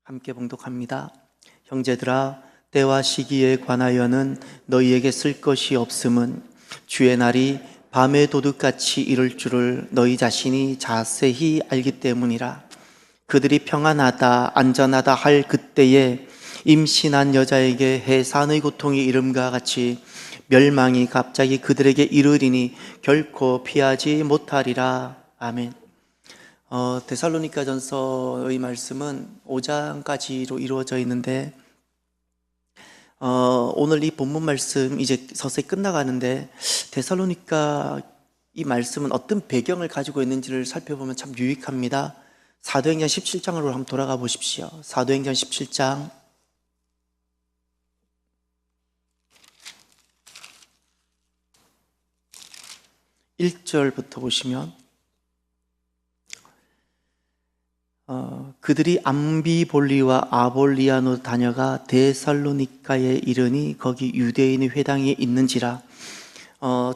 함께 봉독합니다. 형제들아, 때와 시기에 관하여는 너희에게 쓸 것이 없음은 주의 날이 밤의 도둑같이 이를 줄을 너희 자신이 자세히 알기 때문이라. 그들이 평안하다 안전하다 할 그때에 임신한 여자에게 해산의 고통이 이름과 같이 멸망이 갑자기 그들에게 이르리니 결코 피하지 못하리라. 아멘. 데살로니가 전서의 말씀은 5장까지로 이루어져 있는데 오늘 이 본문 말씀 이제 서서히 끝나가는데 데살로니가 이 말씀은 어떤 배경을 가지고 있는지를 살펴보면 참 유익합니다. 사도행전 17장으로 한번 돌아가 보십시오. 사도행전 17장 1절부터 보시면 그들이 암비볼리와 아볼리아노 다녀가 데살로니가에 이르니 거기 유대인의 회당이 있는지라.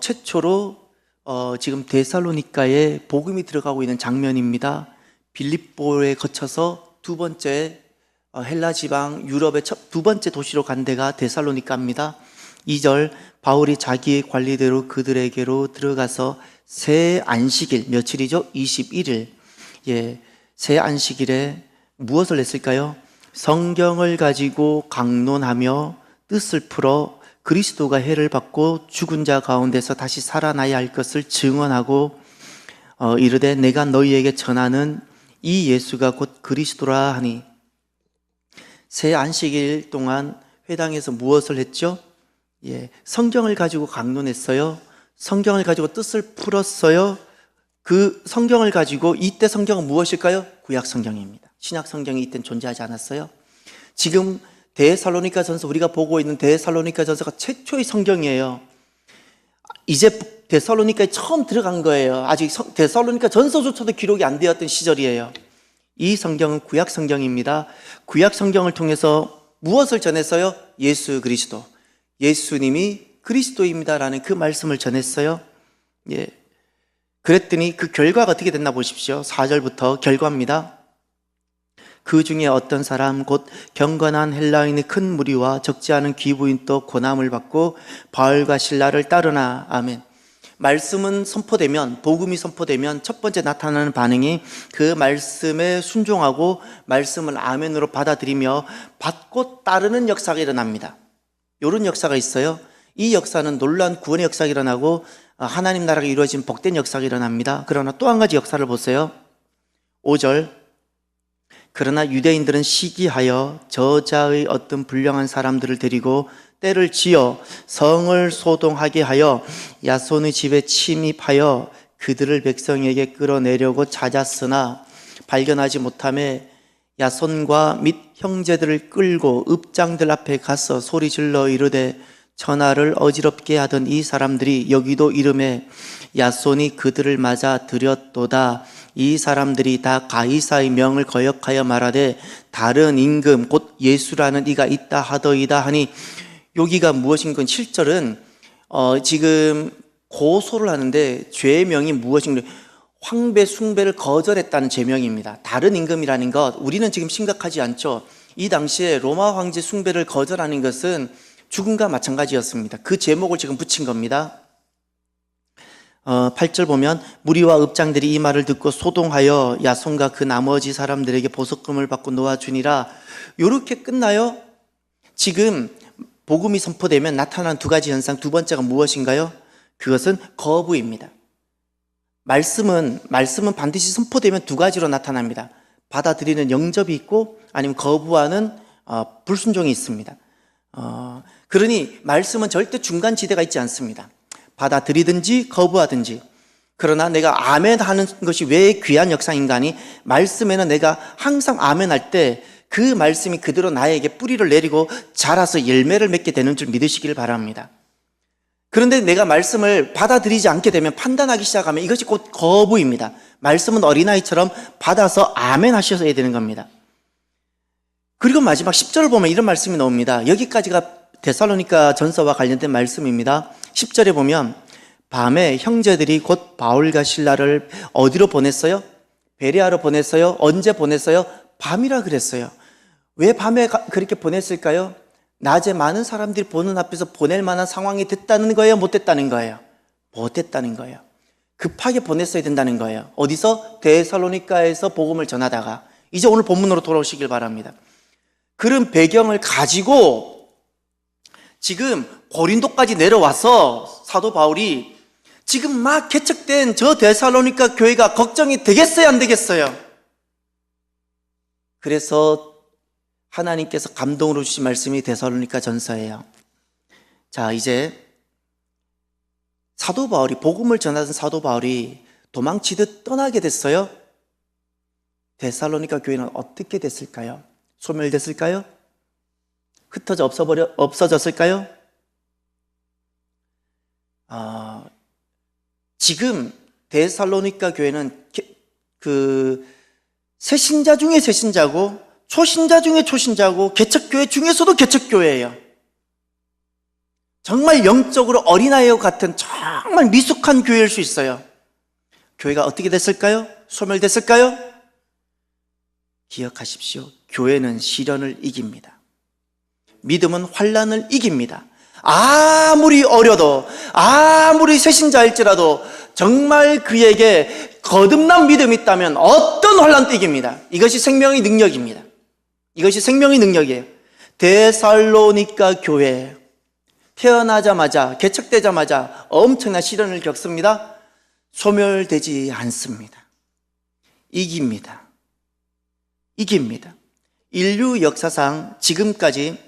최초로 지금 데살로니가에 복음이 들어가고 있는 장면입니다. 빌립보에 거쳐서 두 번째 헬라 지방 유럽의 두 번째 도시로 간 데가 데살로니가입니다. 2절 바울이 자기의 관리대로 그들에게로 들어가서 새 안식일 며칠이죠? 21일 새 안식일에 무엇을 했을까요? 성경을 가지고 강론하며 뜻을 풀어 그리스도가 해를 받고 죽은 자 가운데서 다시 살아나야 할 것을 증언하고 이르되 내가 너희에게 전하는 이 예수가 곧 그리스도라 하니. 새 안식일 동안 회당에서 무엇을 했죠? 성경을 가지고 강론했어요. 성경을 가지고 뜻을 풀었어요. 그 성경을 가지고 이때 성경은 무엇일까요? 구약 성경입니다. 신약 성경이 이때는 존재하지 않았어요. 지금 데살로니가 전서, 우리가 보고 있는 데살로니가 전서가 최초의 성경이에요. 이제 데살로니가에 처음 들어간 거예요. 아직 데살로니가 전서조차도 기록이 안 되었던 시절이에요. 이 성경은 구약 성경입니다. 구약 성경을 통해서 무엇을 전했어요? 예수 그리스도, 예수님이 그리스도입니다라는 그 말씀을 전했어요. 그랬더니 그 결과가 어떻게 됐나 보십시오. 4절부터 결과입니다. 그 중에 어떤 사람 곧 경건한 헬라인의 큰 무리와 적지 않은 귀부인도 고난을 받고 바울과 실라를 따르나. 아멘. 말씀은 선포되면, 복음이 선포되면 첫 번째 나타나는 반응이 그 말씀에 순종하고 말씀을 아멘으로 받아들이며 받고 따르는 역사가 일어납니다. 이런 역사가 있어요. 이 역사는 놀라운 구원의 역사가 일어나고 하나님 나라가 이루어진 복된 역사가 일어납니다. 그러나 또 한 가지 역사를 보세요. 5절 그러나 유대인들은 시기하여 저자의 어떤 불량한 사람들을 데리고 때를 지어 성을 소동하게 하여 야손의 집에 침입하여 그들을 백성에게 끌어내려고 찾았으나 발견하지 못하매 야손과 및 형제들을 끌고 읍장들 앞에 가서 소리질러 이르되 전하를 어지럽게 하던 이 사람들이 여기도 이름에 야손이 그들을 맞아 들였도다. 이 사람들이 다 가이사의 명을 거역하여 말하되 다른 임금 곧 예수라는 이가 있다 하더이다 하니. 여기가 무엇인 건 7절은 지금 고소를 하는데 죄명이 무엇인가, 황배 숭배를 거절했다는 죄명입니다. 다른 임금이라는 것 우리는 지금 심각하지 않죠. 이 당시에 로마 황제 숭배를 거절하는 것은 죽음과 마찬가지였습니다. 그 제목을 지금 붙인 겁니다. 8절 보면 무리와 읍장들이 이 말을 듣고 소동하여 야손과 그 나머지 사람들에게 보석금을 받고 놓아주니라. 이렇게 끝나요. 지금 복음이 선포되면 나타난 두 가지 현상, 두 번째가 무엇인가요? 그것은 거부입니다. 말씀은 반드시 선포되면 두 가지로 나타납니다. 받아들이는 영접이 있고 아니면 거부하는 불순종이 있습니다. 그러니 말씀은 절대 중간지대가 있지 않습니다. 받아들이든지 거부하든지. 그러나 내가 아멘 하는 것이 왜 귀한 역사인가 하니 말씀에는 내가 항상 아멘 할 때 그 말씀이 그대로 나에게 뿌리를 내리고 자라서 열매를 맺게 되는 줄 믿으시길 바랍니다. 그런데 내가 말씀을 받아들이지 않게 되면 판단하기 시작하면 이것이 곧 거부입니다. 말씀은 어린아이처럼 받아서 아멘 하셔야 되는 겁니다. 그리고 마지막 10절을 보면 이런 말씀이 나옵니다. 여기까지가 데살로니가 전서와 관련된 말씀입니다. 10절에 보면 밤에 형제들이 곧 바울과 실라를 어디로 보냈어요? 베레아로 보냈어요? 언제 보냈어요? 밤이라 그랬어요. 왜 밤에 그렇게 보냈을까요? 낮에 많은 사람들이 보는 앞에서 보낼 만한 상황이 됐다는 거예요? 못 됐다는 거예요? 못 됐다는 거예요. 급하게 보냈어야 된다는 거예요. 어디서? 데살로니가에서 복음을 전하다가. 이제 오늘 본문으로 돌아오시길 바랍니다. 그런 배경을 가지고 지금 고린도까지 내려와서 사도 바울이 지금 막 개척된 저 데살로니가 교회가 걱정이 되겠어요, 안 되겠어요? 그래서 하나님께서 감동으로 주신 말씀이 데살로니가 전서예요. 자, 이제 사도 바울이, 복음을 전하던 사도 바울이 도망치듯 떠나게 됐어요. 데살로니가 교회는 어떻게 됐을까요? 소멸됐을까요? 흩어져 없어졌을까요? 지금 데살로니가 교회는 새신자 중에 새신자고 초신자 중에 초신자고 개척교회 중에서도 개척교회예요. 정말 영적으로 어린아이와 같은 정말 미숙한 교회일 수 있어요. 교회가 어떻게 됐을까요? 소멸됐을까요? 기억하십시오. 교회는 시련을 이깁니다. 믿음은 환난을 이깁니다. 아무리 어려도, 아무리 새신자일지라도 정말 그에게 거듭난 믿음이 있다면 어떤 환난도 이깁니다. 이것이 생명의 능력입니다. 이것이 생명의 능력이에요. 데살로니가 교회 태어나자마자, 개척되자마자 엄청난 시련을 겪습니다. 소멸되지 않습니다. 이깁니다. 이깁니다. 인류 역사상 지금까지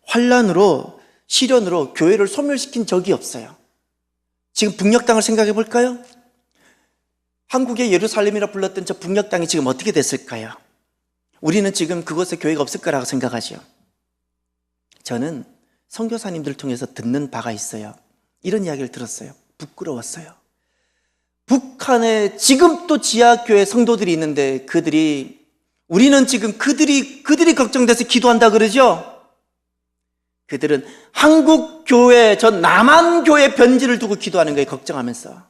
환난으로, 시련으로 교회를 소멸시킨 적이 없어요. 지금 북녘 땅을 생각해 볼까요? 한국의 예루살렘이라 불렀던 저 북녘 땅이 지금 어떻게 됐을까요? 우리는 지금 그곳에 교회가 없을 거라고 생각하죠. 저는 선교사님들을 통해서 듣는 바가 있어요. 이런 이야기를 들었어요. 부끄러웠어요. 북한에 지금 또 지하교회 성도들이 있는데 우리는 지금 그들이 걱정돼서 기도한다 그러죠? 그들은 한국 교회, 저 남한 교회 변질을 두고 기도하는 거예요. 걱정하면서.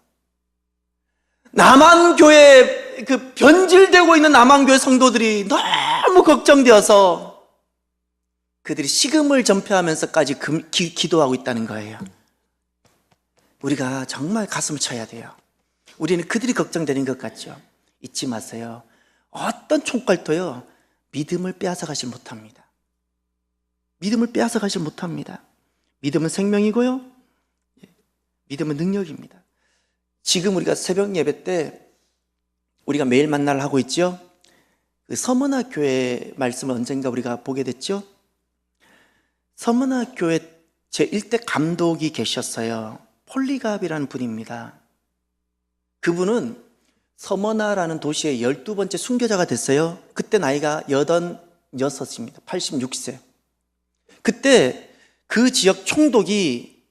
남한 교회, 변질되고 있는 남한 교회 성도들이 너무 걱정되어서 그들이 식음을 전폐하면서까지 기도하고 있다는 거예요. 우리가 정말 가슴을 쳐야 돼요. 우리는 그들이 걱정되는 것 같죠? 잊지 마세요. 어떤 총괄도요, 믿음을 빼앗아가지 못합니다. 믿음을 빼앗아가지 못합니다. 믿음은 생명이고요, 믿음은 능력입니다. 지금 우리가 새벽 예배 때 우리가 매일 만나를 하고 있죠? 그 서문화 교회 말씀을 언젠가 우리가 보게 됐죠? 서문화 교회 제1대 감독이 계셨어요. 폴리갑이라는 분입니다. 그분은 서머나라는 도시의 12번째 순교자가 됐어요. 그때 나이가 86입니다. 86세. 그때 그 지역 총독이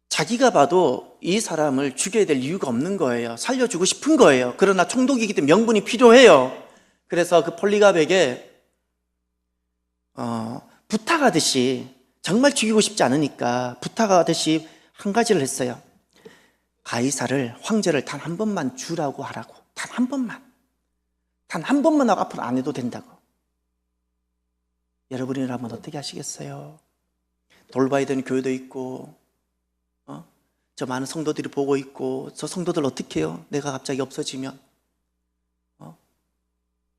자기가 봐도 이 사람을 죽여야 될 이유가 없는 거예요. 살려주고 싶은 거예요. 그러나 총독이기 때문에 명분이 필요해요. 그래서 그 폴리갑에게 부탁하듯이, 정말 죽이고 싶지 않으니까 부탁하듯이 한 가지를 했어요. 가이사를, 황제를 단 한 번만 주라고 하라고. 단 한 번만. 단 한 번만 하고 앞으로 안 해도 된다고. 여러분이라면 어떻게 하시겠어요? 돌봐야 되는 교회도 있고, 저 많은 성도들이 보고 있고, 저 성도들 어떻게 해요? 내가 갑자기 없어지면.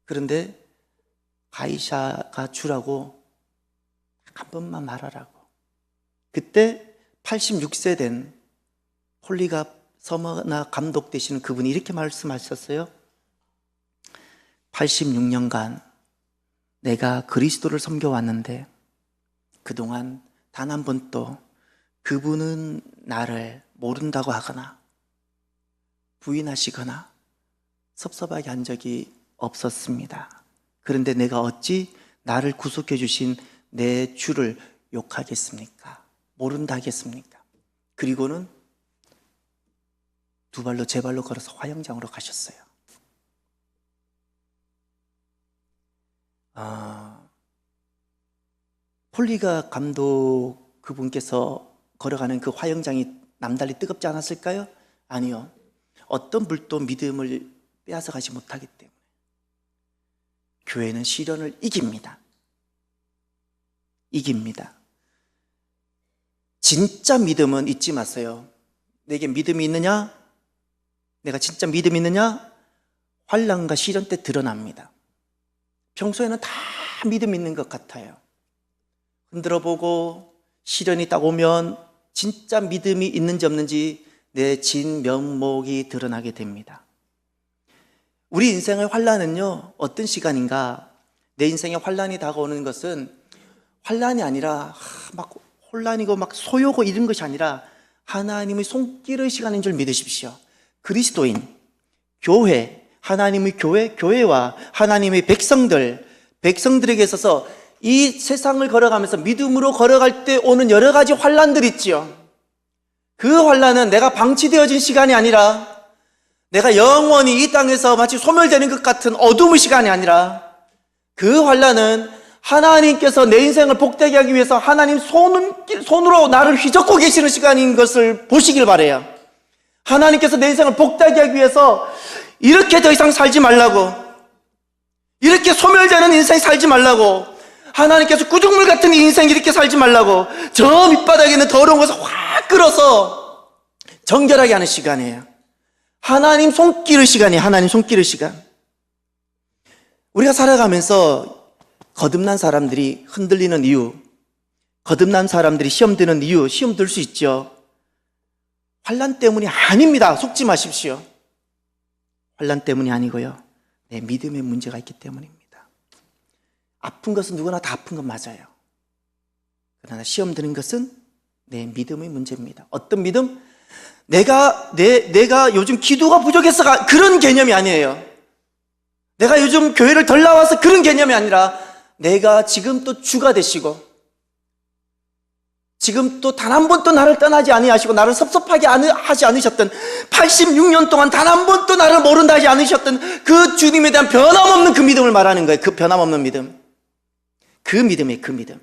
그런데 가이사가 주라고 한 번만 말하라고. 그때 86세 된 폴리갑 서머나 감독 되시는 그분이 이렇게 말씀하셨어요. 86년간 내가 그리스도를 섬겨왔는데 그동안 단 한 번도 그분은 나를 모른다고 하거나 부인하시거나 섭섭하게 한 적이 없었습니다. 그런데 내가 어찌 나를 구속해 주신 내 주를 욕하겠습니까? 모른다 하겠습니까? 그리고는 두 발로 제 발로 걸어서 화영장으로 가셨어요. 폴리가 감독 그분께서 걸어가는 그 화영장이 남달리 뜨겁지 않았을까요? 아니요. 어떤 불도 믿음을 빼앗아 가지 못하기 때문에. 교회는 시련을 이깁니다. 이깁니다. 진짜 믿음은 잊지 마세요. 내게 믿음이 있느냐? 내가 진짜 믿음이 있느냐? 환난과 시련 때 드러납니다. 평소에는 다 믿음 있는 것 같아요. 흔들어 보고 시련이 딱 오면 진짜 믿음이 있는지 없는지 내 진면목이 드러나게 됩니다. 우리 인생의 환난은요, 어떤 시간인가? 내 인생에 환난이 다가오는 것은 환난이 아니라 막 혼란이고 막 소요고 이런 것이 아니라 하나님의 손길의 시간인 줄 믿으십시오. 그리스도인, 교회, 하나님의 교회, 교회와 하나님의 백성들에게 있어서 이 세상을 걸어가면서 믿음으로 걸어갈 때 오는 여러 가지 환난들이 있지요. 그 환난은 내가 방치되어진 시간이 아니라 내가 영원히 이 땅에서 마치 소멸되는 것 같은 어둠의 시간이 아니라 그 환난은 하나님께서 내 인생을 복되게 하기 위해서 하나님 손으로 나를 휘젓고 계시는 시간인 것을 보시길 바라요. 하나님께서 내 인생을 복되게 하기 위해서 이렇게 더 이상 살지 말라고, 이렇게 소멸되는 인생 살지 말라고, 하나님께서 구죽물 같은 인생 이렇게 살지 말라고 저 밑바닥에 있는 더러운 것을 확 끌어서 정결하게 하는 시간이에요. 하나님 손길의 시간이에요. 하나님 손길의 시간. 우리가 살아가면서 거듭난 사람들이 흔들리는 이유, 거듭난 사람들이 시험 드는 이유, 시험 들 수 있죠. 환난 때문이 아닙니다. 속지 마십시오. 환난 때문이 아니고요, 내 믿음에 문제가 있기 때문입니다. 아픈 것은 누구나 다 아픈 건 맞아요. 그러나 시험 드는 것은 내 믿음의 문제입니다. 어떤 믿음? 내가 요즘 기도가 부족해서 그런 개념이 아니에요. 내가 요즘 교회를 덜 나와서 그런 개념이 아니라 내가 지금 또 주가 되시고 지금 또 단 한 번도 나를 떠나지 아니하시고 나를 섭섭하게 하지 않으셨던 86년 동안 단 한 번도 나를 모른다 하지 않으셨던 그 주님에 대한 변함없는 그 믿음을 말하는 거예요. 그 변함없는 믿음. 그 믿음이에요. 그 믿음.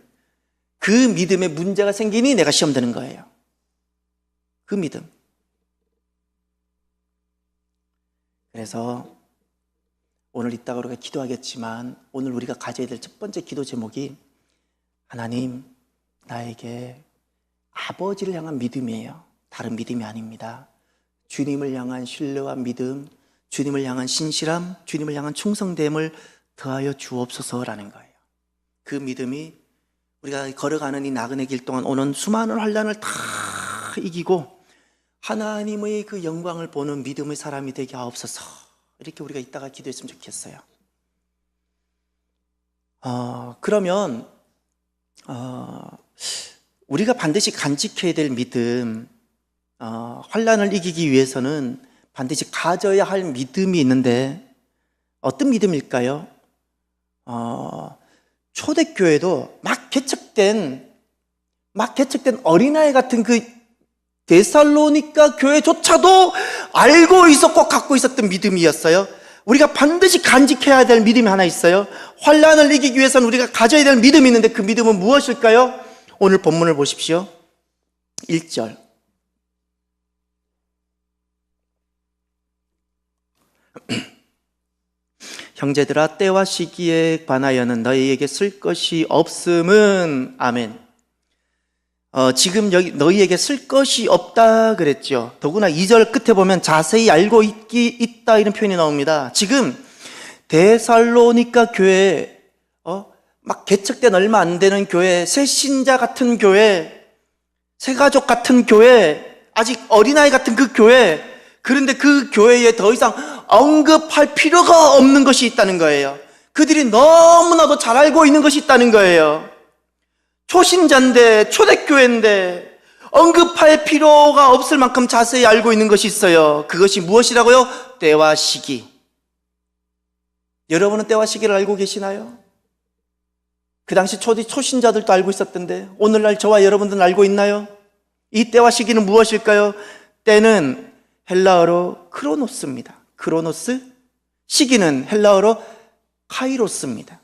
그 믿음에 문제가 생기니 내가 시험 드는 거예요. 그 믿음. 그래서 오늘 이따가 우리가 기도하겠지만 오늘 우리가 가져야 될 첫 번째 기도 제목이 하나님, 나에게 아버지를 향한 믿음이에요. 다른 믿음이 아닙니다. 주님을 향한 신뢰와 믿음, 주님을 향한 신실함, 주님을 향한 충성됨을 더하여 주옵소서라는 거예요. 그 믿음이 우리가 걸어가는 이 나그네 길 동안 오는 수많은 환난을 다 이기고 하나님의 그 영광을 보는 믿음의 사람이 되게 하옵소서. 이렇게 우리가 이따가 기도했으면 좋겠어요. 그러면 우리가 반드시 간직해야 될 믿음, 환난을 이기기 위해서는 반드시 가져야 할 믿음이 있는데 어떤 믿음일까요? 초대교회도 막 개척된 어린아이 같은 그 데살로니가 교회조차도 알고 있었고 갖고 있었던 믿음이었어요. 우리가 반드시 간직해야 될 믿음이 하나 있어요. 환난을 이기기 위해서는 우리가 가져야 될 믿음이 있는데 그 믿음은 무엇일까요? 오늘 본문을 보십시오. 1절. 형제들아, 때와 시기에 관하여는 너희에게 쓸 것이 없음은, 아멘. 지금 여기 너희에게 쓸 것이 없다 그랬죠. 더구나 2절 끝에 보면 자세히 알고 있다 이런 표현이 나옵니다. 지금 데살로니가 교회, 막 개척된 얼마 안 되는 교회, 새 신자 같은 교회, 새 가족 같은 교회, 아직 어린아이 같은 그 교회, 그런데 그 교회에 더 이상 언급할 필요가 없는 것이 있다는 거예요. 그들이 너무나도 잘 알고 있는 것이 있다는 거예요. 초신자인데, 초대교회인데 언급할 필요가 없을 만큼 자세히 알고 있는 것이 있어요. 그것이 무엇이라고요? 때와 시기. 여러분은 때와 시기를 알고 계시나요? 그 당시 초신자들도 알고 있었던데 오늘날 저와 여러분들은 알고 있나요? 이 때와 시기는 무엇일까요? 때는 헬라어로 크로노스입니다. 크로노스. 시기는 헬라어로 카이로스입니다.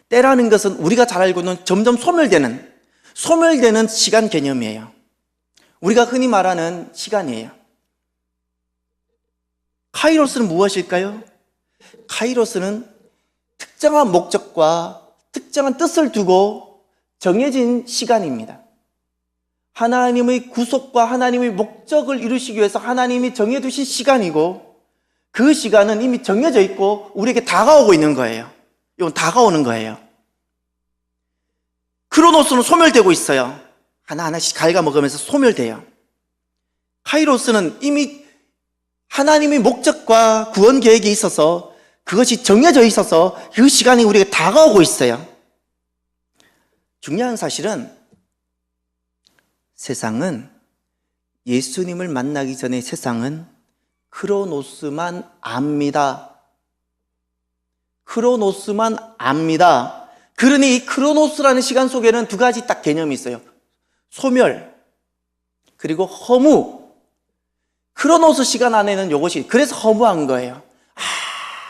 때라는 것은 우리가 잘 알고 있는 점점 소멸되는 시간 개념이에요. 우리가 흔히 말하는 시간이에요. 카이로스는 무엇일까요? 카이로스는 특정한 목적과 특정한 뜻을 두고 정해진 시간입니다. 하나님의 구속과 하나님의 목적을 이루시기 위해서 하나님이 정해두신 시간이고, 그 시간은 이미 정해져 있고 우리에게 다가오고 있는 거예요. 이건 다가오는 거예요. 크로노스는 소멸되고 있어요. 하나하나씩 갉아먹으면서 소멸돼요. 카이로스는 이미 하나님의 목적과 구원 계획이 있어서 그것이 정해져 있어서 그 시간이 우리에게 다가오고 있어요. 중요한 사실은 세상은, 예수님을 만나기 전에 세상은 크로노스만 압니다. 크로노스만 압니다. 그러니 이 크로노스라는 시간 속에는 두 가지 딱 개념이 있어요. 소멸, 그리고 허무. 크로노스 시간 안에는 이것이, 그래서 허무한 거예요.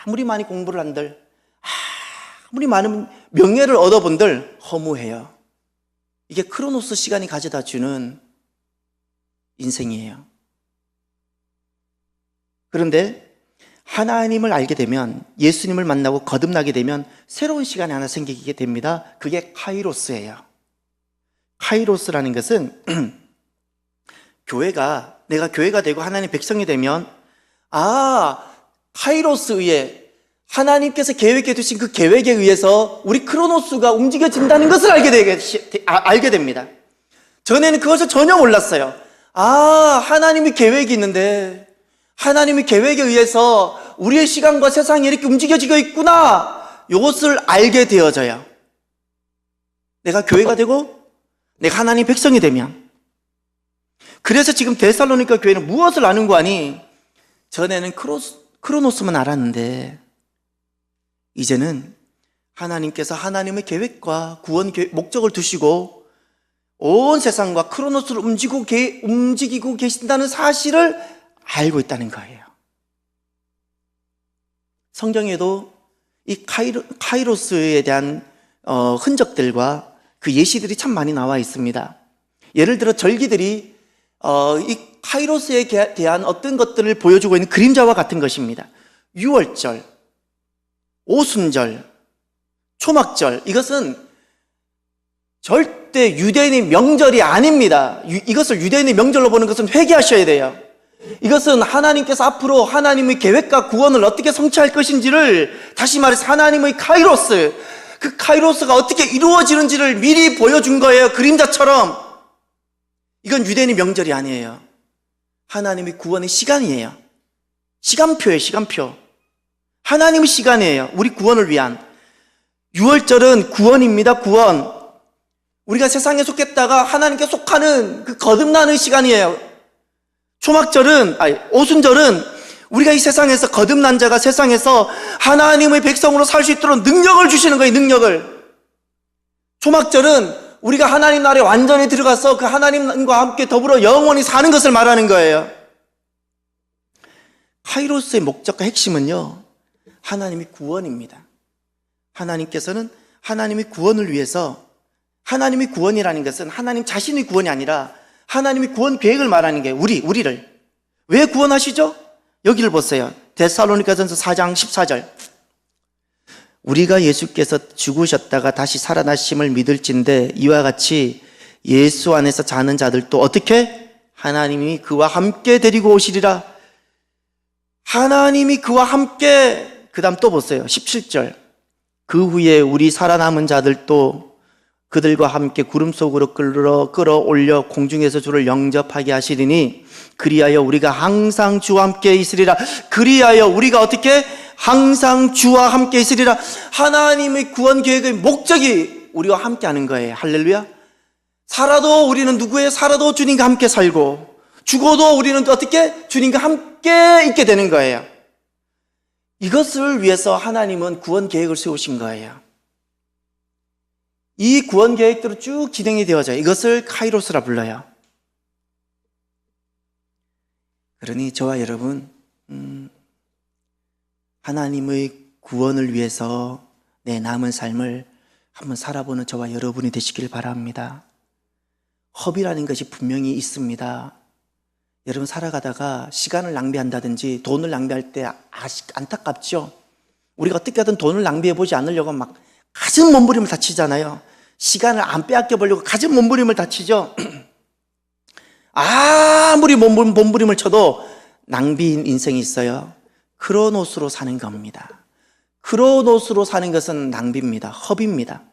아무리 많이 공부를 한들, 아무리 많은 명예를 얻어본들 허무해요. 이게 크로노스 시간이 가져다 주는 인생이에요. 그런데 하나님을 알게 되면, 예수님을 만나고 거듭나게 되면 새로운 시간이 하나 생기게 됩니다. 그게 카이로스예요. 카이로스라는 것은 내가 교회가 되고 하나님 백성이 되면, 카이로스에 하나님께서 계획해 두신 그 계획에 의해서 우리 크로노스가 움직여진다는 것을 알게 됩니다. 전에는 그것을 전혀 몰랐어요. 하나님의 계획이 있는데 하나님의 계획에 의해서 우리의 시간과 세상이 이렇게 움직여지고 있구나, 이것을 알게 되어져요. 내가 교회가 되고 내가 하나님 백성이 되면. 그래서 지금 데살로니가 교회는 무엇을 아는 거 아니? 전에는 크로노스만 알았는데 이제는 하나님께서 하나님의 계획과 구원 목적을 두시고 온 세상과 크로노스를 움직이고 계신다는 사실을 알고 있다는 거예요. 성경에도 이 카이로스에 대한 흔적들과 그 예시들이 참 많이 나와 있습니다. 예를 들어 절기들이 이 카이로스에 대한 어떤 것들을 보여주고 있는 그림자와 같은 것입니다. 유월절, 오순절, 초막절, 이것은 절대 유대인의 명절이 아닙니다. 이것을 유대인의 명절로 보는 것은 회개하셔야 돼요. 이것은 하나님께서 앞으로 하나님의 계획과 구원을 어떻게 성취할 것인지를, 다시 말해서 하나님의 카이로스, 그 카이로스가 어떻게 이루어지는지를 미리 보여준 거예요. 그림자처럼. 이건 유대인의 명절이 아니에요. 하나님의 구원의 시간이에요. 시간표예요, 시간표. 하나님의 시간이에요. 우리 구원을 위한. 유월절은 구원입니다, 구원. 우리가 세상에 속했다가 하나님께 속하는 그 거듭나는 시간이에요. 오순절은 우리가 이 세상에서 거듭난 자가 세상에서 하나님의 백성으로 살 수 있도록 능력을 주시는 거예요, 능력을. 초막절은 우리가 하나님 나라에 완전히 들어가서 그 하나님과 함께 더불어 영원히 사는 것을 말하는 거예요. 카이로스의 목적과 핵심은요, 하나님의 구원입니다. 하나님께서는 하나님의 구원을 위해서, 하나님의 구원이라는 것은 하나님 자신의 구원이 아니라 하나님의 구원 계획을 말하는 게 우리를. 왜 구원하시죠? 여기를 보세요. 데살로니가전서 4장 14절. 우리가 예수께서 죽으셨다가 다시 살아나심을 믿을진대 이와 같이 예수 안에서 자는 자들도 어떻게? 하나님이 그와 함께 데리고 오시리라. 하나님이 그와 함께. 그 다음 또 보세요. 17절. 그 후에 우리 살아남은 자들도 그들과 함께 구름 속으로 끌어올려 공중에서 주를 영접하게 하시리니 그리하여 우리가 항상 주와 함께 있으리라. 그리하여 우리가 어떻게? 항상 주와 함께 있으리라. 하나님의 구원 계획의 목적이 우리와 함께 하는 거예요. 할렐루야. 살아도 우리는 누구예요? 살아도 주님과 함께 살고, 죽어도 우리는 어떻게? 주님과 함께 있게 되는 거예요. 이것을 위해서 하나님은 구원 계획을 세우신 거예요. 이 구원 계획대로 쭉 진행이 되어져요. 이것을 카이로스라 불러요. 그러니 저와 여러분, 하나님의 구원을 위해서 내 남은 삶을 한번 살아보는 저와 여러분이 되시길 바랍니다. 허비라는 것이 분명히 있습니다. 여러분 살아가다가 시간을 낭비한다든지 돈을 낭비할 때 안타깝죠? 우리가 어떻게 하든 돈을 낭비해보지 않으려고 막 갖은 몸부림을 다치잖아요. 시간을 안 빼앗겨 보려고 갖은 몸부림을 다치죠. 아무리 몸부림을 쳐도 낭비인 인생이 있어요. 크로노스로 사는 겁니다. 크로노스로 사는 것은 낭비입니다. 허비입니다.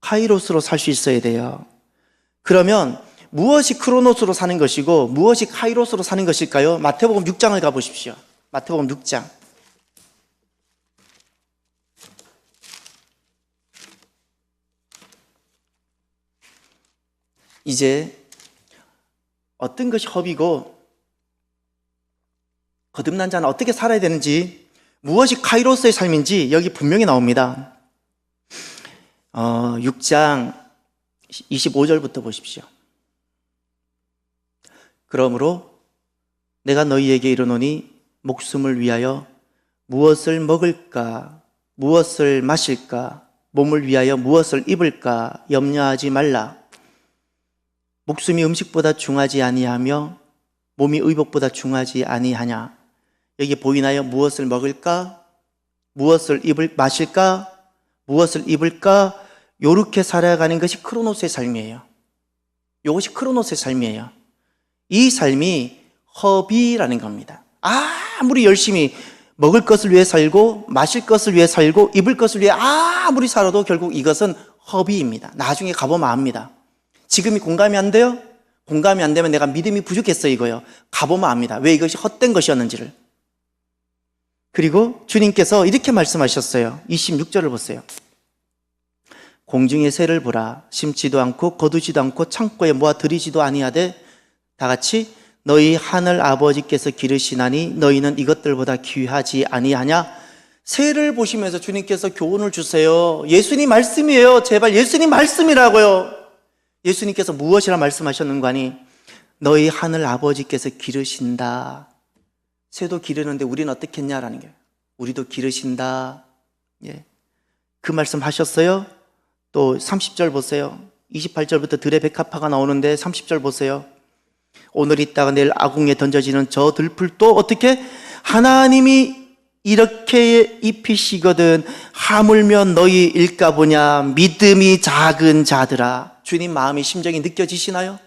카이로스로 살 수 있어야 돼요. 그러면 무엇이 크로노스로 사는 것이고 무엇이 카이로스로 사는 것일까요? 마태복음 6장을 가보십시오. 마태복음 6장. 이제 어떤 것이 허비고 거듭난 자는 어떻게 살아야 되는지, 무엇이 카이로스의 삶인지 여기 분명히 나옵니다. 6장 25절부터 보십시오. 그러므로 내가 너희에게 이르노니 목숨을 위하여 무엇을 먹을까, 무엇을 마실까, 몸을 위하여 무엇을 입을까 염려하지 말라. 목숨이 음식보다 중하지 아니하며 몸이 의복보다 중하지 아니하냐. 여기 보이나요? 무엇을 먹을까, 무엇을 마실까, 무엇을 입을까, 요렇게 살아가는 것이 크로노스의 삶이에요. 이것이 크로노스의 삶이에요. 이 삶이 허비라는 겁니다. 아무리 열심히 먹을 것을 위해 살고 마실 것을 위해 살고 입을 것을 위해 아무리 살아도 결국 이것은 허비입니다. 나중에 가보면 압니다. 지금이 공감이 안 돼요? 공감이 안 되면 내가 믿음이 부족했어 이거요. 가보면 압니다. 왜 이것이 헛된 것이었는지를. 그리고 주님께서 이렇게 말씀하셨어요. 26절을 보세요. 공중의 새를 보라. 심지도 않고 거두지도 않고 창고에 모아 들이지도 아니하되 다 같이 너희 하늘 아버지께서 기르시나니 너희는 이것들보다 귀하지 아니하냐. 새를 보시면서 주님께서 교훈을 주세요. 예수님 말씀이에요. 제발 예수님 말씀이라고요. 예수님께서 무엇이라 말씀하셨는가 하니 너희 하늘 아버지께서 기르신다. 새도 기르는데 우리는 어떻게 했냐라는 거예요. 우리도 기르신다. 예. 그 말씀 하셨어요. 또 30절 보세요. 28절부터 들의 백합화가 나오는데 30절 보세요. 오늘 있다가 내일 아궁이에 던져지는 저 들풀도 어떻게 하나님이 이렇게 입히시거든 하물며 너희 일까 보냐. 믿음이 작은 자들아. 주님 마음이 심정이 느껴지시나요?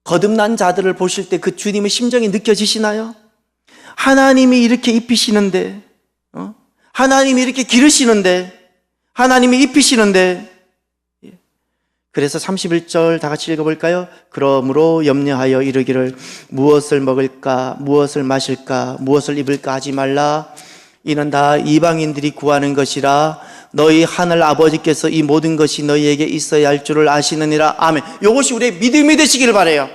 거듭난 자들을 보실 때 그 주님의 심정이 느껴지시나요? 하나님이 이렇게 입히시는데, 하나님이 이렇게 기르시는데, 하나님이 입히시는데. 그래서 31절 다 같이 읽어볼까요? 그러므로 염려하여 이르기를 무엇을 먹을까, 무엇을 마실까, 무엇을 입을까 하지 말라. 이는 다 이방인들이 구하는 것이라. 너희 하늘 아버지께서 이 모든 것이 너희에게 있어야 할 줄을 아시느니라. 아멘. 이것이 우리의 믿음이 되시기를 바라요.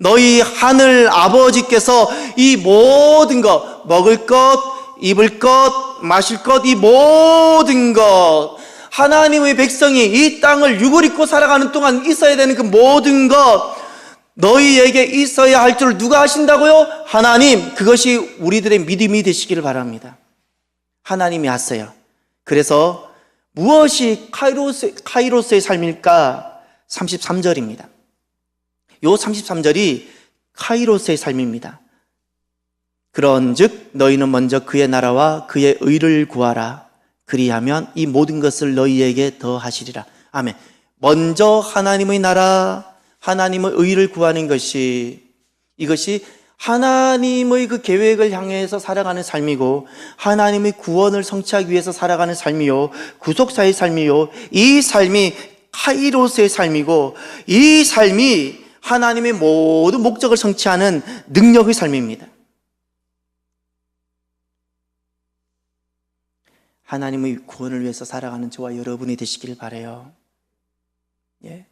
너희 하늘 아버지께서 이 모든 것, 먹을 것, 입을 것, 마실 것, 이 모든 것, 하나님의 백성이 이 땅을 육을 입고 살아가는 동안 있어야 되는 그 모든 것, 너희에게 있어야 할 줄 누가 아신다고요? 하나님. 그것이 우리들의 믿음이 되시기를 바랍니다. 하나님이 아세요. 그래서 무엇이 카이로스의 삶일까? 33절입니다. 요 33절이 카이로스의 삶입니다. 그런즉 너희는 먼저 그의 나라와 그의 의를 구하라. 그리하면 이 모든 것을 너희에게 더하시리라. 아멘. 먼저 하나님의 나라, 하나님의 의를 구하는 것이, 이것이 하나님의 그 계획을 향해서 살아가는 삶이고 하나님의 구원을 성취하기 위해서 살아가는 삶이요, 구속사의 삶이요, 이 삶이 카이로스의 삶이고 이 삶이 하나님의 모든 목적을 성취하는 능력의 삶입니다. 하나님의 구원을 위해서 살아가는 저와 여러분이 되시길 바라요. 예.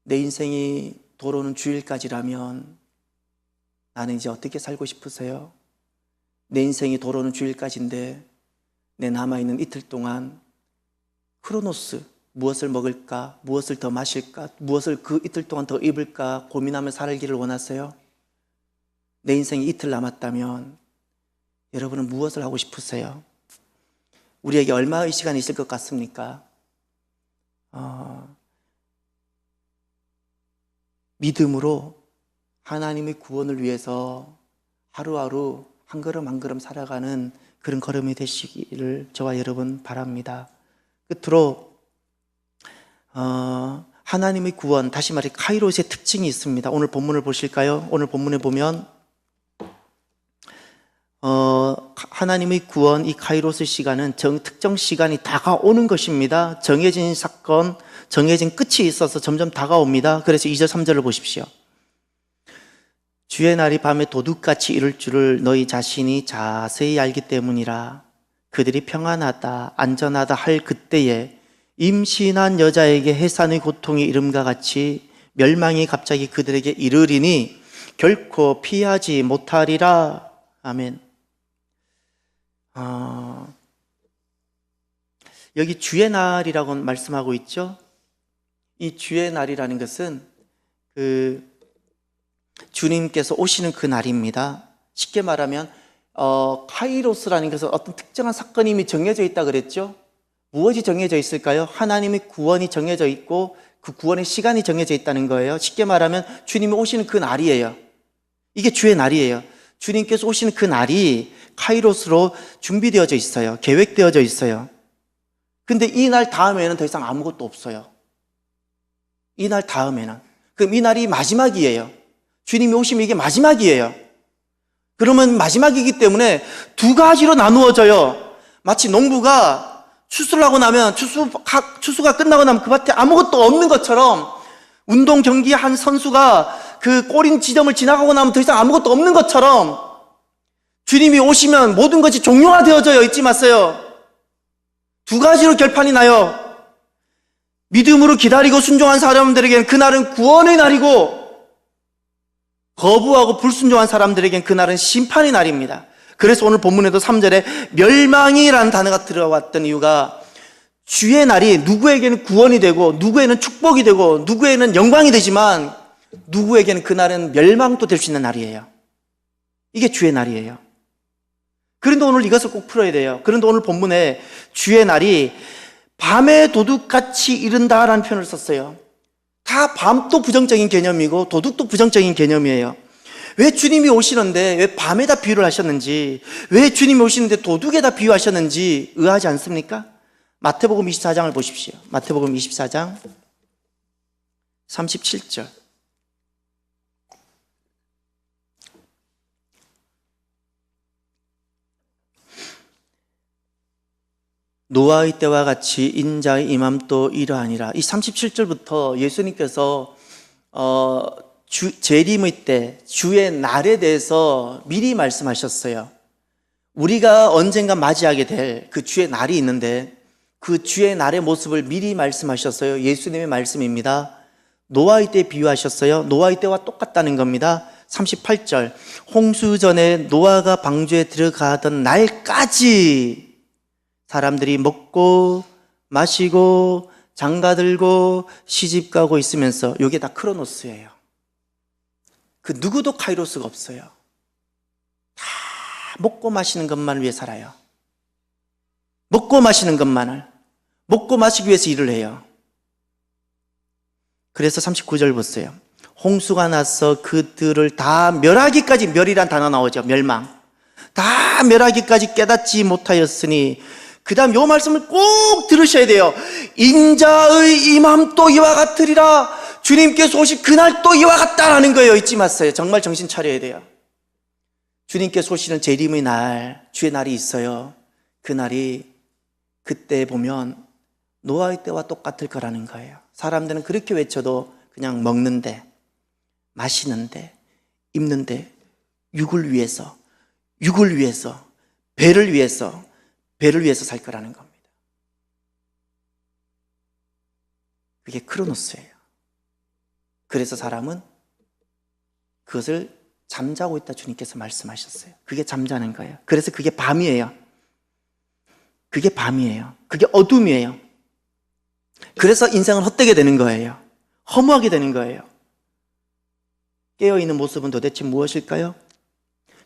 내 인생이 도로는 주일까지라면 나는 이제 어떻게 살고 싶으세요? 내 인생이 도로는 주일까지인데 내 남아있는 이틀 동안 크로노스, 무엇을 먹을까, 무엇을 더 마실까, 무엇을 그 이틀 동안 더 입을까 고민하며 살기를 원하세요? 내 인생이 이틀 남았다면 여러분은 무엇을 하고 싶으세요? 우리에게 얼마의 시간이 있을 것 같습니까? 믿음으로 하나님의 구원을 위해서 하루하루 한 걸음 한 걸음 살아가는 그런 걸음이 되시기를 저와 여러분 바랍니다. 끝으로 하나님의 구원, 다시 말해 카이로스의 특징이 있습니다. 오늘 본문을 보실까요? 오늘 본문에 보면 하나님의 구원, 이 카이로스 시간은 특정 시간이 다가오는 것입니다. 정해진 사건, 정해진 끝이 있어서 점점 다가옵니다. 그래서 2절 3절을 보십시오. 주의 날이 밤에 도둑같이 이를 줄을 너희 자신이 자세히 알기 때문이라. 그들이 평안하다 안전하다 할 그때에 임신한 여자에게 해산의 고통이 이름과 같이 멸망이 갑자기 그들에게 이르리니 결코 피하지 못하리라. 아멘. 여기 주의 날이라고 말씀하고 있죠. 이 주의 날이라는 것은 주님께서 오시는 그 날입니다. 쉽게 말하면 카이로스라는 것은 어떤 특정한 사건이 이미 정해져 있다 그랬죠. 무엇이 정해져 있을까요? 하나님의 구원이 정해져 있고 그 구원의 시간이 정해져 있다는 거예요. 쉽게 말하면 주님이 오시는 그 날이에요. 이게 주의 날이에요. 주님께서 오시는 그 날이 카이로스로 준비되어져 있어요. 계획되어져 있어요. 근데 이 날 다음에는 더 이상 아무것도 없어요. 이 날 다음에는. 그럼 이 날이 마지막이에요. 주님이 오시면 이게 마지막이에요. 그러면 마지막이기 때문에 두 가지로 나누어져요. 마치 농부가 추수를 하고 나면 추수가 끝나고 나면 그 밭에 아무것도 없는 것처럼 운동 경기 한 선수가 그 골인 지점을 지나가고 나면 더 이상 아무것도 없는 것처럼 주님이 오시면 모든 것이 종료화되어져요. 잊지 마세요. 두 가지로 결판이 나요. 믿음으로 기다리고 순종한 사람들에게는 그날은 구원의 날이고 거부하고 불순종한 사람들에게는 그날은 심판의 날입니다. 그래서 오늘 본문에도 3절에 멸망이라는 단어가 들어왔던 이유가 주의 날이 누구에게는 구원이 되고 누구에게는 축복이 되고 누구에게는 영광이 되지만 누구에게는 그날은 멸망도 될 수 있는 날이에요. 이게 주의 날이에요. 그런데 오늘 이것을 꼭 풀어야 돼요. 그런데 오늘 본문에 주의 날이 밤에 도둑같이 이른다라는 표현을 썼어요. 다 밤도 부정적인 개념이고 도둑도 부정적인 개념이에요. 왜 주님이 오시는데 왜 밤에다 비유를 하셨는지, 왜 주님이 오시는데 도둑에다 비유하셨는지 의아하지 않습니까? 마태복음 24장을 보십시오. 마태복음 24장 37절. 노아의 때와 같이 인자의 임함도 이러하니라. 이 37절부터 예수님께서 재림의 때, 주의 날에 대해서 미리 말씀하셨어요. 우리가 언젠가 맞이하게 될 그 주의 날이 있는데 그 주의 날의 모습을 미리 말씀하셨어요. 예수님의 말씀입니다. 노아의 때 비유하셨어요. 노아의 때와 똑같다는 겁니다. 38절. 홍수 전에 노아가 방주에 들어가던 날까지 사람들이 먹고 마시고 장가들고 시집가고 있으면서 이게 다 크로노스예요. 그 누구도 카이로스가 없어요. 다 먹고 마시는 것만을 위해 살아요. 먹고 마시는 것만을. 먹고 마시기 위해서 일을 해요. 그래서 39절 보세요. 홍수가 나서 그들을 다 멸하기까지, 멸이란 단어 나오죠. 멸망. 다 멸하기까지 깨닫지 못하였으니 그 다음 요 말씀을 꼭 들으셔야 돼요. 인자의 임함 또 이와 같으리라. 주님께서 오실 그날 또 이와 같다라는 거예요. 잊지 마세요. 정말 정신 차려야 돼요. 주님께서 오시는 재림의 날, 주의 날이 있어요. 그 날이 그때 보면 노아의 때와 똑같을 거라는 거예요. 사람들은 그렇게 외쳐도 그냥 먹는데, 마시는데, 입는데, 육을 위해서, 배를 위해서 살 거라는 겁니다. 그게 크로노스예요. 그래서 사람은 그것을 잠자고 있다 주님께서 말씀하셨어요. 그게 잠자는 거예요. 그래서 그게 밤이에요. 그게 밤이에요. 그게 어둠이에요. 그래서 인생은 헛되게 되는 거예요. 허무하게 되는 거예요. 깨어있는 모습은 도대체 무엇일까요?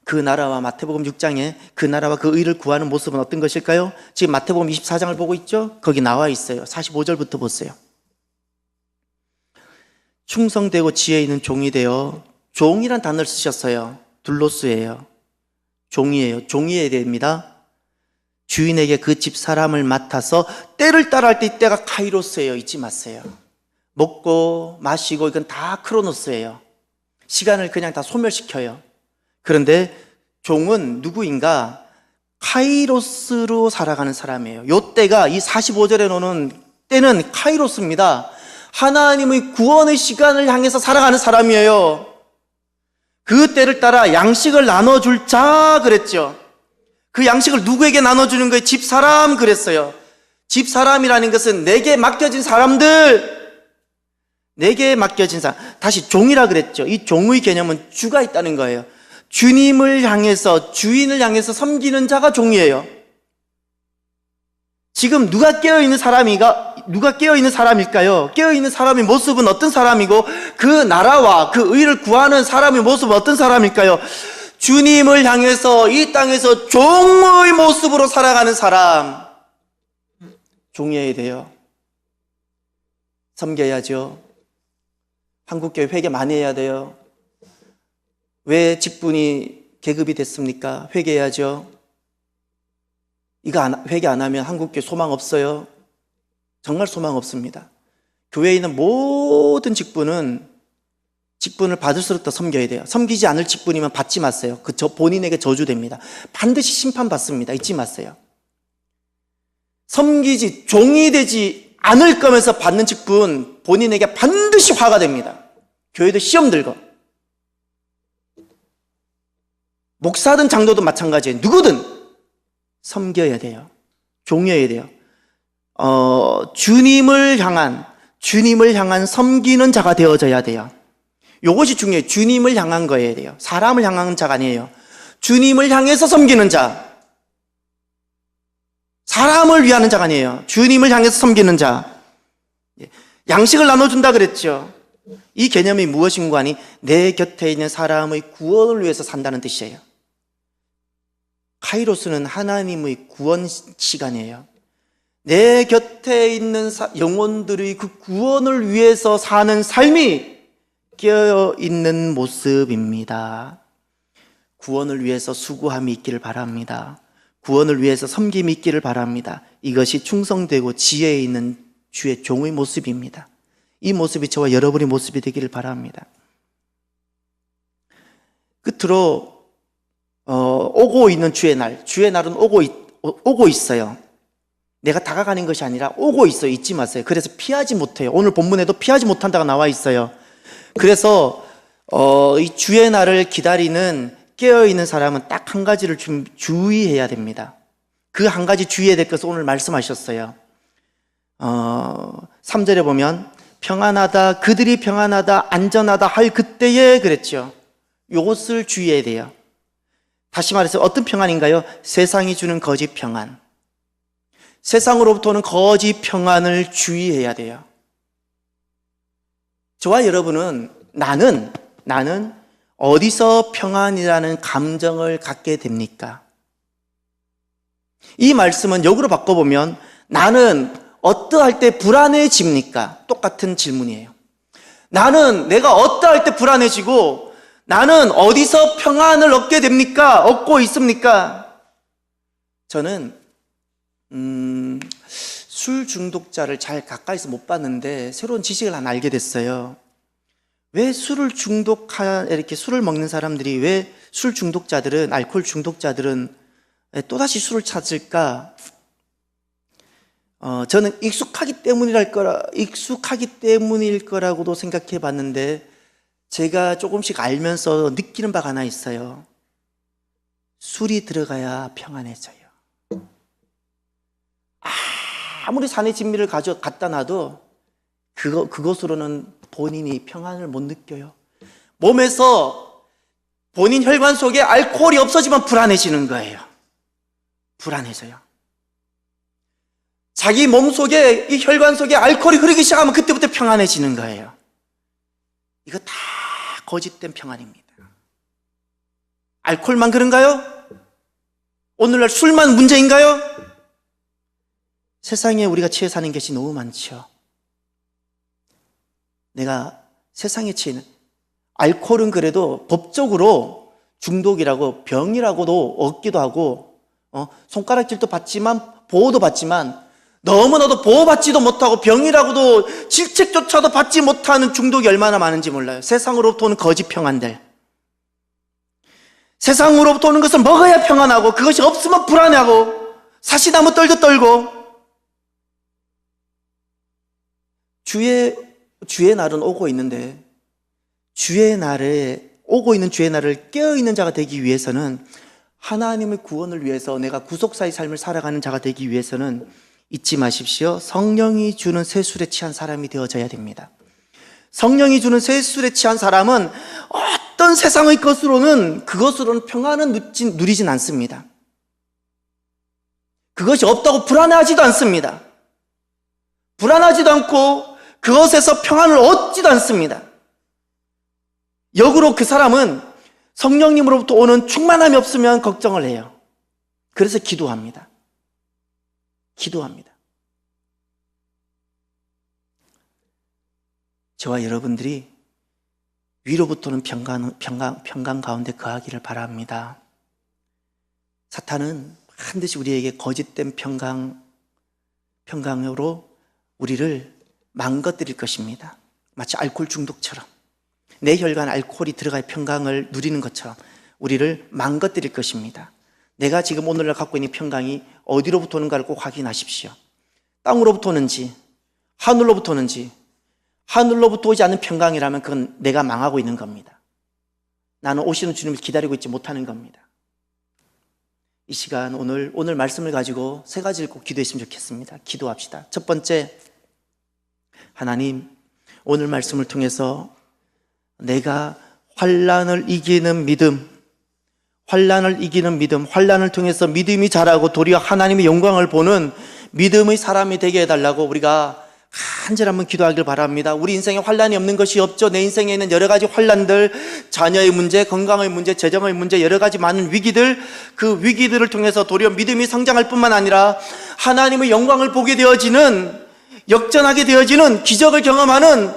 그 나라와 마태복음 6장에 그 나라와 그 의를 구하는 모습은 어떤 것일까요? 지금 마태복음 24장을 보고 있죠? 거기 나와 있어요. 45절부터 보세요. 충성되고 지혜 있는 종이 되어, 종이란 단어를 쓰셨어요. 둘로스예요. 종이에요. 종이어야 됩니다. 주인에게 그 집 사람을 맡아서 때를 따라 할 때 이때가 카이로스예요. 잊지 마세요. 먹고 마시고 이건 다 크로노스예요. 시간을 그냥 다 소멸시켜요. 그런데 종은 누구인가? 카이로스로 살아가는 사람이에요. 요 때가 이 45절에 놓는 때는 카이로스입니다. 하나님의 구원의 시간을 향해서 살아가는 사람이에요. 그 때를 따라 양식을 나눠줄 자 그랬죠. 그 양식을 누구에게 나눠주는 거예요? 집사람 그랬어요. 집사람이라는 것은 내게 맡겨진 사람들, 내게 맡겨진 사람. 다시 종이라 그랬죠. 이 종의 개념은 주가 있다는 거예요. 주님을 향해서, 주인을 향해서 섬기는 자가 종이에요. 지금 누가 깨어있는 사람일까요? 깨어있는 사람의 모습은 어떤 사람이고, 그 나라와 그 의를 구하는 사람의 모습은 어떤 사람일까요? 주님을 향해서 이 땅에서 종의 모습으로 살아가는 사람, 종이어야 돼요. 섬겨야죠. 한국교회 회개 많이 해야 돼요. 왜 직분이 계급이 됐습니까? 회개해야죠. 회개 안 하면 한국교회 소망 없어요. 정말 소망 없습니다. 교회에 있는 모든 직분을 받을수록 더 섬겨야 돼요. 섬기지 않을 직분이면 받지 마세요. 본인에게 저주됩니다. 반드시 심판받습니다. 잊지 마세요. 종이 되지 않을 거면서 받는 직분, 본인에게 반드시 화가 됩니다. 교회도 시험 들고. 목사든 장로든 마찬가지예요. 누구든 섬겨야 돼요. 종이어야 돼요. 주님을 향한 섬기는 자가 되어져야 돼요. 이것이 중요해요. 주님을 향한 거여야 돼요. 사람을 향한 자가 아니에요. 주님을 향해서 섬기는 자. 사람을 위하는 자가 아니에요. 주님을 향해서 섬기는 자. 양식을 나눠준다 그랬죠. 이 개념이 무엇인가 하니 내 곁에 있는 사람의 구원을 위해서 산다는 뜻이에요. 카이로스는 하나님의 구원 시간이에요. 내 곁에 있는 영혼들의 그 구원을 위해서 사는 삶이 깨어있는 모습입니다. 구원을 위해서 수고함이 있기를 바랍니다. 구원을 위해서 섬김이 있기를 바랍니다. 이것이 충성되고 지혜 있는 주의 종의 모습입니다. 이 모습이 저와 여러분의 모습이 되기를 바랍니다. 끝으로 오고 있는 주의 날은 오고 있어요. 내가 다가가는 것이 아니라 오고 있어요. 잊지 마세요. 그래서 피하지 못해요. 오늘 본문에도 피하지 못한다가 나와 있어요. 그래서 이 주의 날을 기다리는 깨어있는 사람은 딱 한 가지를 주의해야 됩니다. 그 한 가지 주의해야 될 것을 오늘 말씀하셨어요. 3절에 보면 평안하다, 그들이 평안하다, 안전하다 할 그때에 그랬죠. 이것을 주의해야 돼요. 다시 말해서 어떤 평안인가요? 세상이 주는 거짓 평안. 세상으로부터는 거짓 평안을 주의해야 돼요. 저와 여러분은 나는 어디서 평안이라는 감정을 갖게 됩니까? 이 말씀은 역으로 바꿔보면 나는 어떠할 때 불안해집니까? 똑같은 질문이에요. 내가 어떠할 때 불안해지고 나는 어디서 평안을 얻게 됩니까? 얻고 있습니까? 저는 술 중독자를 잘 가까이서 못 봤는데 새로운 지식을 하나 알게 됐어요. 왜 이렇게 술을 먹는 사람들이, 왜 술 중독자들은, 알코올 중독자들은 또다시 술을 찾을까? 저는 익숙하기 때문일 거라고도 생각해 봤는데, 제가 조금씩 알면서 느끼는 바가 하나 있어요. 술이 들어가야 평안해져요. 아무리 산의 진미를 갖다 놔도 그것으로는 본인이 평안을 못 느껴요. 몸에서 본인 혈관 속에 알코올이 없어지면 불안해지는 거예요. 불안해져요. 자기 몸 속에, 이 혈관 속에 알코올이 흐르기 시작하면 그때부터 평안해지는 거예요. 이거 다 거짓된 평안입니다. 알코올만 그런가요? 오늘날 술만 문제인가요? 세상에 우리가 취해 사는 것이 너무 많죠. 내가 세상에 취해는, 알코올은 그래도 법적으로 중독이라고 병이라고도 얻기도 하고 손가락질도 받지만 보호도 받지만 너무나도 보호받지도 못하고 병이라고도 질책조차도 받지 못하는 중독이 얼마나 많은지 몰라요. 세상으로부터 오는 거짓 평안들, 세상으로부터 오는 것을 먹어야 평안하고 그것이 없으면 불안해하고 사시나무 떨도 떨고. 주의 날은 오고 있는데 오고 있는 주의 날을 깨어있는 자가 되기 위해서는, 하나님의 구원을 위해서 내가 구속사의 삶을 살아가는 자가 되기 위해서는 잊지 마십시오. 성령이 주는 새 술에 취한 사람이 되어져야 됩니다. 성령이 주는 새 술에 취한 사람은 어떤 세상의 그것으로는 평안은 누리진 않습니다. 그것이 없다고 불안해하지도 않습니다. 불안하지도 않고 그것에서 평안을 얻지도 않습니다. 역으로 그 사람은 성령님으로부터 오는 충만함이 없으면 걱정을 해요. 그래서 기도합니다. 저와 여러분들이 위로부터는 평강 가운데 거하기를 바랍니다. 사탄은 반드시 우리에게 거짓된 평강으로 우리를 망가뜨릴 것입니다. 마치 알코올 중독처럼 내 혈관 알코올이 들어가야 평강을 누리는 것처럼 우리를 망가뜨릴 것입니다. 내가 지금 오늘날 갖고 있는 평강이 어디로부터 오는가를 꼭 확인하십시오. 땅으로부터 오는지 하늘로부터 오는지. 하늘로부터 오지 않는 평강이라면 그건 내가 망하고 있는 겁니다. 나는 오시는 주님을 기다리고 있지 못하는 겁니다. 이 시간 오늘 말씀을 가지고 세 가지를 꼭 기도했으면 좋겠습니다. 기도합시다. 첫 번째, 하나님, 오늘 말씀을 통해서 내가 환난을 이기는 믿음, 환난을 통해서 믿음이 자라고 도리어 하나님의 영광을 보는 믿음의 사람이 되게 해달라고 우리가 간절히 한번 기도하길 바랍니다. 우리 인생에 환난이 없는 것이 없죠. 내 인생에 있는 여러 가지 환난들, 자녀의 문제, 건강의 문제, 재정의 문제, 여러 가지 많은 위기들, 그 위기들을 통해서 도리어 믿음이 성장할 뿐만 아니라 하나님의 영광을 보게 되어지는, 역전하게 되어지는, 기적을 경험하는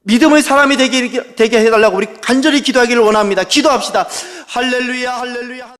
믿음의 사람이 되게 해달라고 우리 간절히 기도하기를 원합니다. 기도합시다. 할렐루야, 할렐루야.